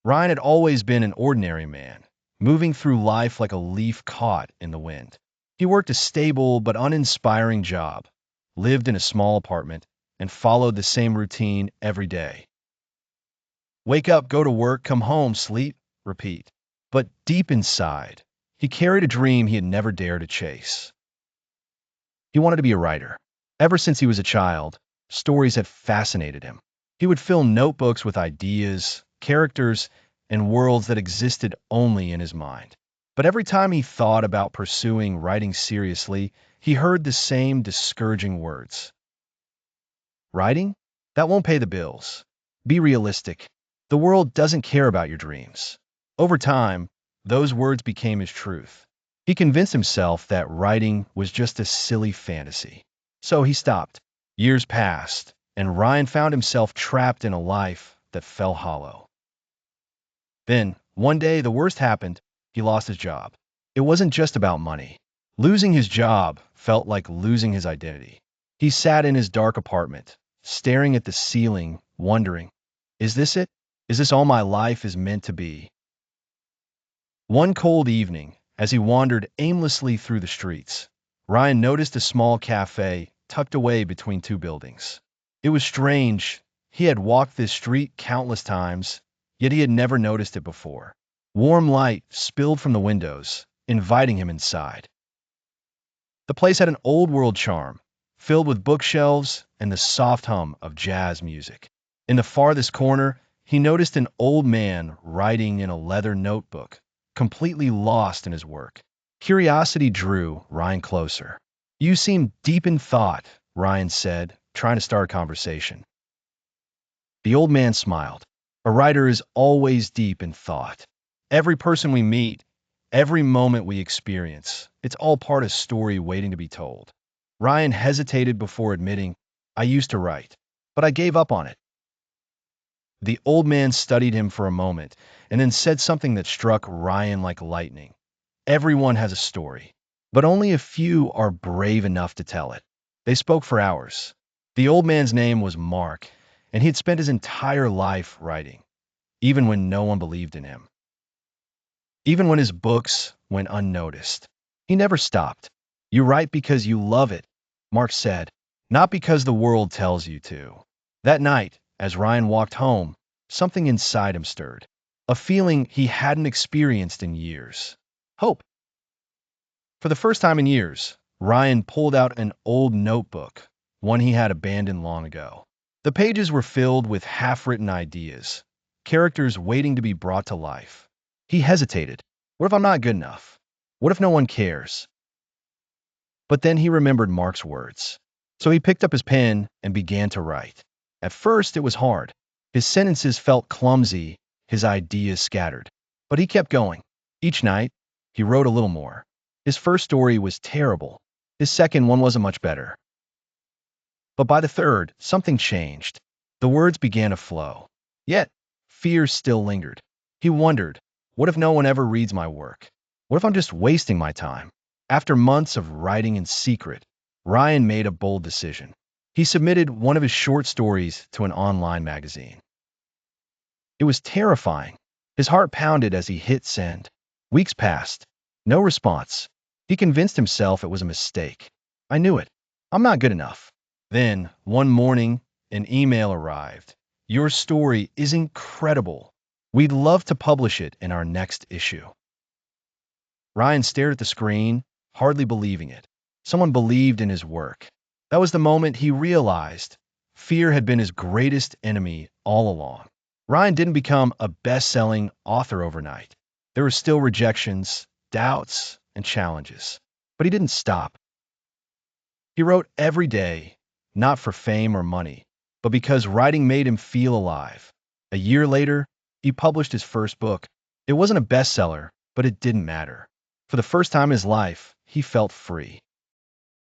Ryan had always been an ordinary man, moving through life like a leaf caught in the wind. He worked a stable but uninspiring job, lived in a small apartment, and followed the same routine every day. Wake up, go to work, come home, sleep, repeat. But deep inside, he carried a dream he had never dared to chase. He wanted to be a writer. Ever since he was a child, stories had fascinated him. He would fill notebooks with ideas, characters, and worlds that existed only in his mind. But every time he thought about pursuing writing seriously, he heard the same discouraging words. Writing? That won't pay the bills. Be realistic. The world doesn't care about your dreams. Over time, those words became his truth. He convinced himself that writing was just a silly fantasy. So he stopped. Years passed, and Ryan found himself trapped in a life that fell hollow. Then, one day, the worst happened. He lost his job. It wasn't just about money. Losing his job felt like losing his identity. He sat in his dark apartment, staring at the ceiling, wondering, is this it? Is this all my life is meant to be? One cold evening, as he wandered aimlessly through the streets, Ryan noticed a small cafe tucked away between two buildings. It was strange. He had walked this street countless times, yet he had never noticed it before. Warm light spilled from the windows, inviting him inside. The place had an old-world charm, filled with bookshelves and the soft hum of jazz music. In the farthest corner, he noticed an old man writing in a leather notebook, completely lost in his work. Curiosity drew Ryan closer. You seem deep in thought, Ryan said, trying to start a conversation. The old man smiled. A writer is always deep in thought. Every person we meet, every moment we experience, it's all part of a story waiting to be told. Ryan hesitated before admitting, I used to write, but I gave up on it. The old man studied him for a moment and then said something that struck Ryan like lightning. Everyone has a story, but only a few are brave enough to tell it. They spoke for hours. The old man's name was Mark, and he had spent his entire life writing, even when no one believed in him. Even when his books went unnoticed. He never stopped. You write because you love it, Mark said, not because the world tells you to. That night, as Ryan walked home, something inside him stirred. A feeling he hadn't experienced in years. Hope. For the first time in years, Ryan pulled out an old notebook, one he had abandoned long ago. The pages were filled with half-written ideas, characters waiting to be brought to life. He hesitated. What if I'm not good enough? What if no one cares? But then he remembered Mark's words. So he picked up his pen and began to write. At first, it was hard. His sentences felt clumsy, his ideas scattered. But he kept going. Each night, he wrote a little more. His first story was terrible. His second one wasn't much better. But by the third, something changed. The words began to flow. Yet, fear still lingered. He wondered, what if no one ever reads my work? What if I'm just wasting my time? After months of writing in secret, Ryan made a bold decision. He submitted one of his short stories to an online magazine. It was terrifying. His heart pounded as he hit send. Weeks passed. No response. He convinced himself it was a mistake. I knew it. I'm not good enough. Then, one morning, an email arrived. Your story is incredible. We'd love to publish it in our next issue. Ryan stared at the screen, hardly believing it. Someone believed in his work. That was the moment he realized fear had been his greatest enemy all along. Ryan didn't become a best-selling author overnight. There were still rejections, doubts, and challenges. But he didn't stop. He wrote every day, not for fame or money, but because writing made him feel alive. A year later, he published his first book. It wasn't a bestseller, but it didn't matter. For the first time in his life, he felt free.